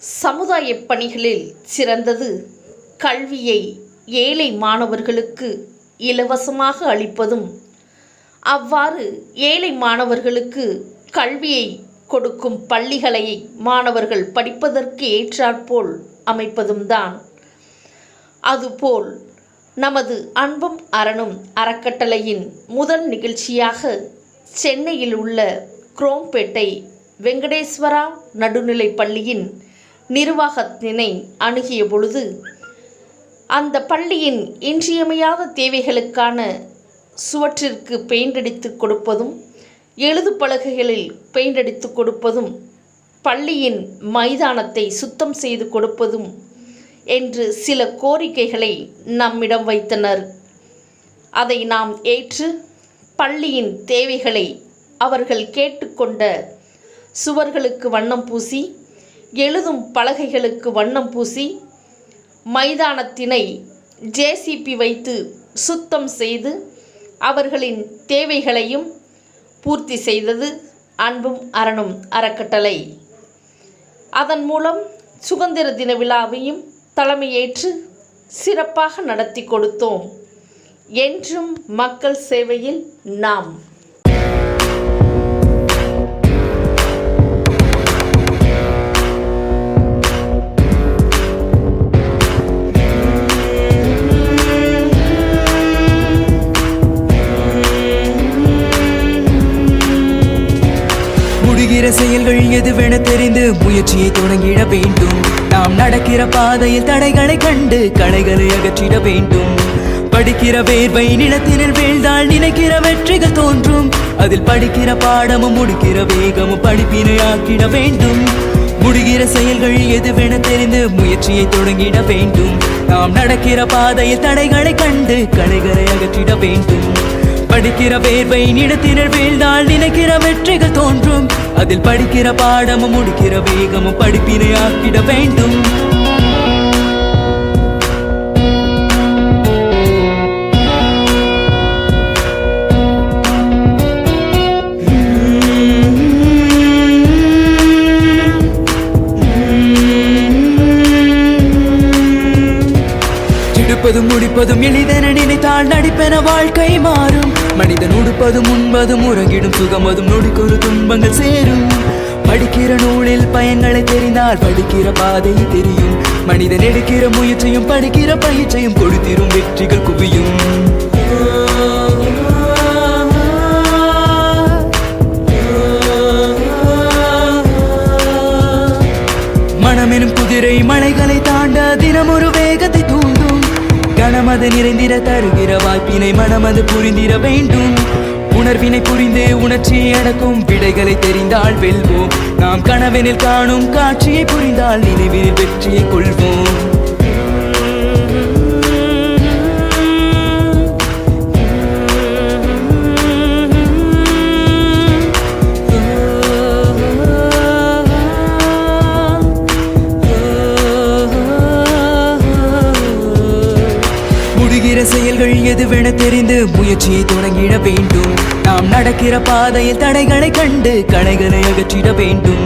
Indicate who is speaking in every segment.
Speaker 1: சமுதாய பணிகளில் சிறந்தது கல்வியை ஏழை மாணவர்களுக்கு இலவசமாக அளிப்பதும், அவ்வாறு ஏழை மாணவர்களுக்கு கல்வியை கொடுக்கும் பள்ளிகளை மாணவர்கள் படிப்பதற்கு ஏற்றாற்போல் அமைப்பதும் தான். அதுபோல் நமது அன்பும் அரணும் அறக்கட்டளையின் முதல் நிகழ்ச்சியாக சென்னையில் உள்ள குரோம்பேட்டை வெங்கடேஸ்வரா நடுநிலைப் பள்ளியின் நிர்வாகத்தினை அணுகிய பொழுது, அந்த பள்ளியின் இன்றியமையாத தேவைகளுக்கான சுவற்றிற்கு பெயிண்ட் அடித்து கொடுப்பதும், எழுது பலகைகளில் பெயிண்ட் அடித்து கொடுப்பதும், பள்ளியின் மைதானத்தை சுத்தம் செய்து கொடுப்பதும் என்று சில கோரிக்கைகளை நம்மிடம் வைத்தனர். அதை நாம் ஏற்று பள்ளியின் தேவைகளை அவர்கள் கேட்டுக்கொண்ட சுவர்களுக்கு வண்ணம் பூசி, எழுதும் பலகைகளுக்கு வண்ணம் பூசி, மைதானத்தினை ஜேசிபி வைத்து சுத்தம் செய்து அவர்களின் தேவைகளையும் பூர்த்தி செய்தது அன்பும் அரணும் அறக்கட்டளை. அதன் மூலம் சுதந்திர தின விழாவையும் தலைமையேற்று சிறப்பாக நடத்தி கொடுத்தோம். என்றும் மக்கள் சேவையில் நாம்.
Speaker 2: செயல்கள் எதுவென தெரிந்து முயற்சியை தொடங்கிட வேண்டும். நாம் நடக்கிற பாதையில் தடைகளை கண்டு களைகளை அகற்றிட வேண்டும். படிக்கிற வேர்வை நிலத்தினில் வீழ்ந்தால் நினைக்கிற வெற்றிகள் தோன்றும். அதில் படிக்கிற பாடமும் முடிக்கிற வேகமும் படிப்பினை ஆக்கிட வேண்டும். முடிகிற செயல்கள் எதுவென தெரிந்து முயற்சியை தொடங்கிட வேண்டும். நாம் நடக்கிற பாதையில் தடைகளை கண்டு களைகளை அகற்றிட வேண்டும். படிக்கிற வேர்வை நிலத்தினர் வீழ்ந்தால் நினைக்கிற வெற்றிகள் தோன்றும். அதில் படிக்கிற பாடமும் முடிக்கிற வேகமும் படிப்பினை ஆக்கிட வேண்டும். எடுப்பதும் முடிப்பதும் எளிதென நினைத்தால் நடிப்பென வாழ்க்கை மாறும். மனிதன் உடுப்பதும் உண்பதும் உறங்கிடும் சுகமதும் நொடிக்கொரு துன்பங்கள் சேரும். படிக்கிற நூலில் பயன்களை தெரிந்தால் படிக்கிற பாதை தெரியும். மனிதன் எடுக்கிற முயற்சியும் படிக்கிற பயிற்சியும் கொடுத்திரும் வெற்றிகள் குவியும். மனமெனும் குதிரை மலைகளை தாண்ட தினம் ஒரு வேகத்தை தூண்டும். கனமது நிறைந்திர தருகிற வாய்ப்பினை மனமது புரிந்திட வேண்டும். உணர்வினை புரிந்து உணர்ச்சியை அடக்கும் விடைகளை தெரிந்தால் வெல்வோம். நாம் கனவெனில் காணும் காட்சியை புரிந்தால் நினைவில் வெற்றியை கொள்வோம். செயல்கள் எதுவென தெரிந்து முயற்சியை தொடங்கிட வேண்டும். நாம் நடக்கிற பாதையில் தடைகளை கண்டு களைகளை அகற்றிட வேண்டும்.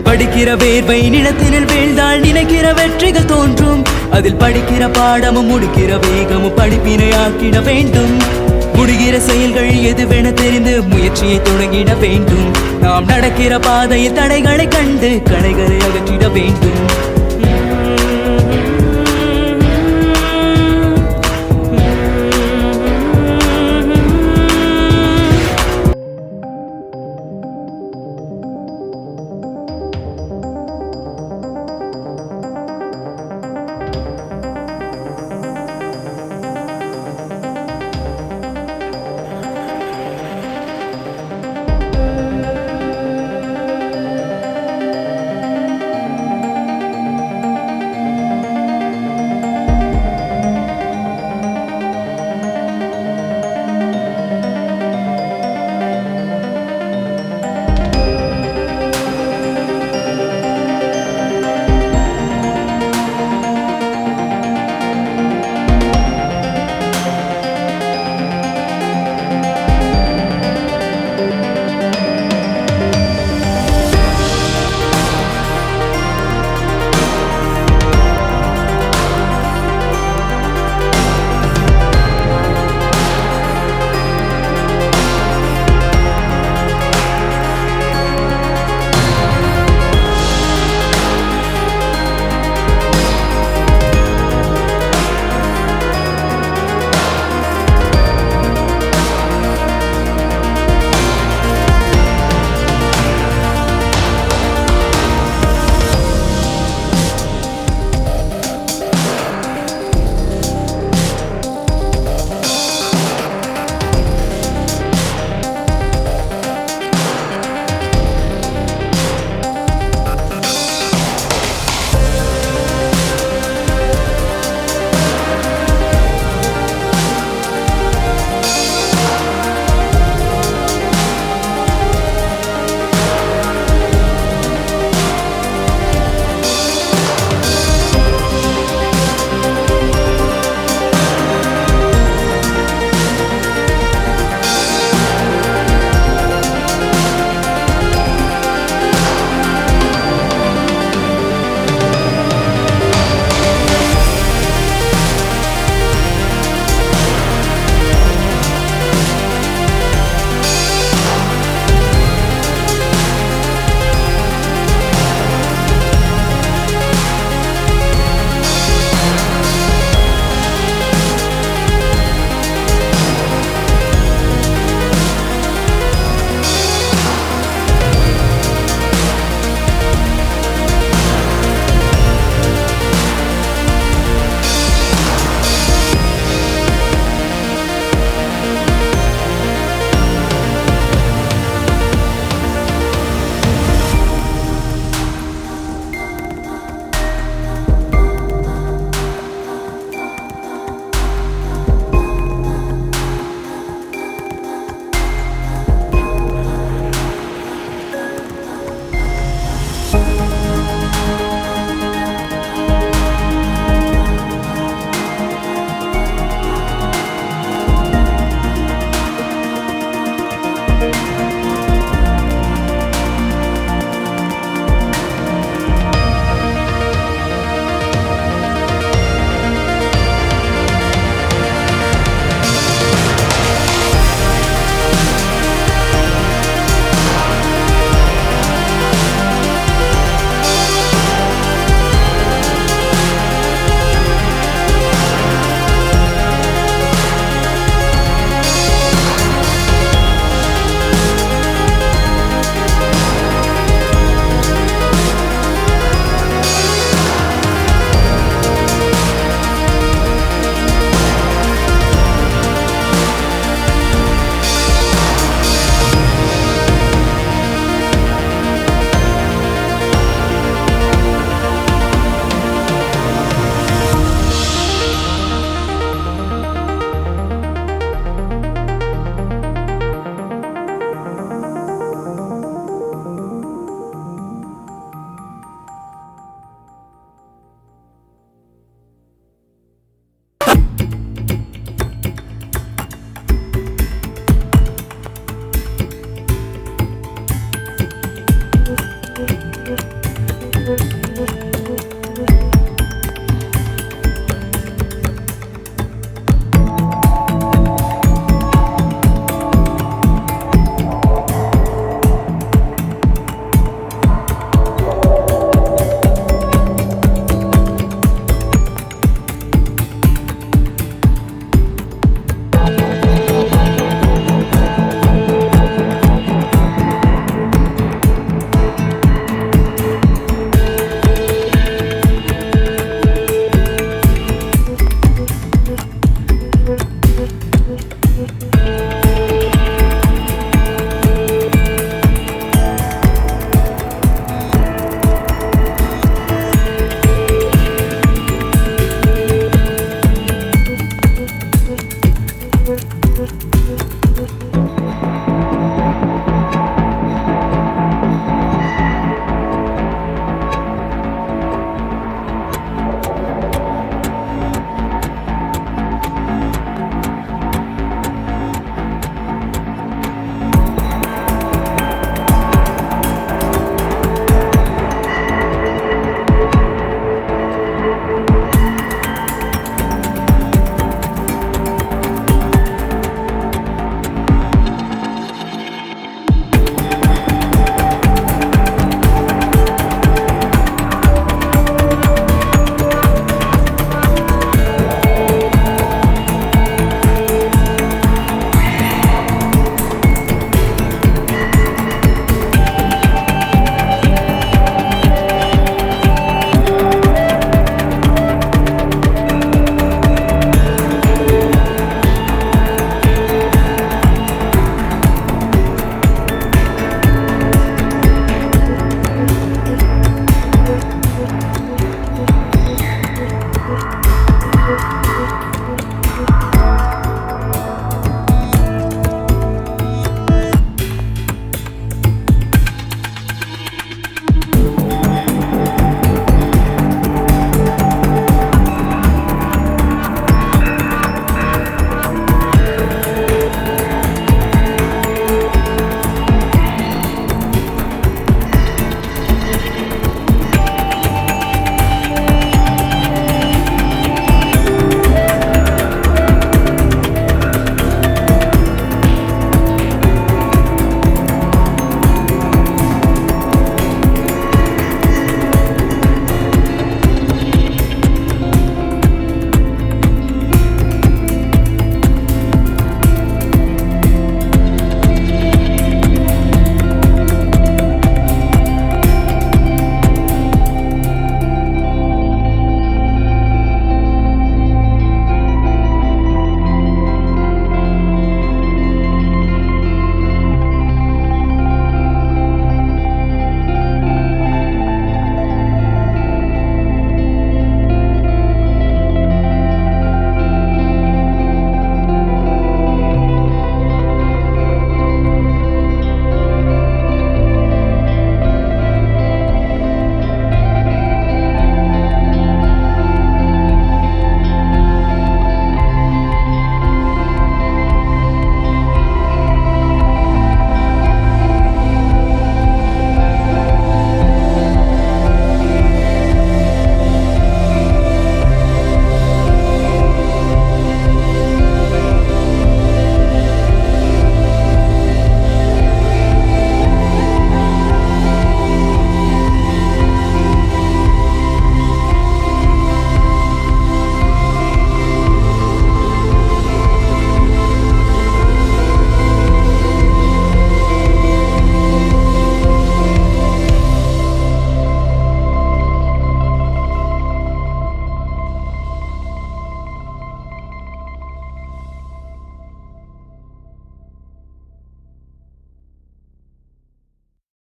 Speaker 2: படிக்கிற வேர்வை நிலத்தினில் வீழ்ந்தால் நினைக்கிற வெற்றிகள் தோன்றும். அதில் படிக்கிற பாடமும் முடிக்கிற வேகமும் படிப்பினை ஆக்கிட வேண்டும். முடிகிற செயல்கள் எதுவென தெரிந்து முயற்சியை தொடங்கிட வேண்டும். நாம் நடக்கிற பாதையில் தடைகளை கண்டு களைகளை அகற்றிட வேண்டும்.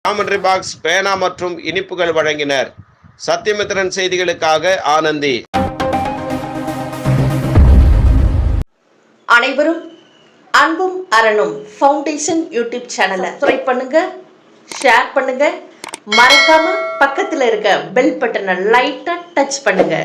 Speaker 3: ஜாமெட்ரி பாக்ஸ், பேனா மற்றும் இனிப்புகள் வழங்கினர். சத்தியமித்திரன் செய்திகளுக்காக ஆனந்தி.
Speaker 1: அனைவரும் அன்பும் அரணும் ஃபவுண்டேஷன் யூடியூப் சேனலை சப்ஸ்கிரைப் பண்ணுங்க, ஷேர் பண்ணுங்க, மறக்காம பக்கத்தில் இருக்க பெல் பட்டனை லைட்டா டச் பண்ணுங்க.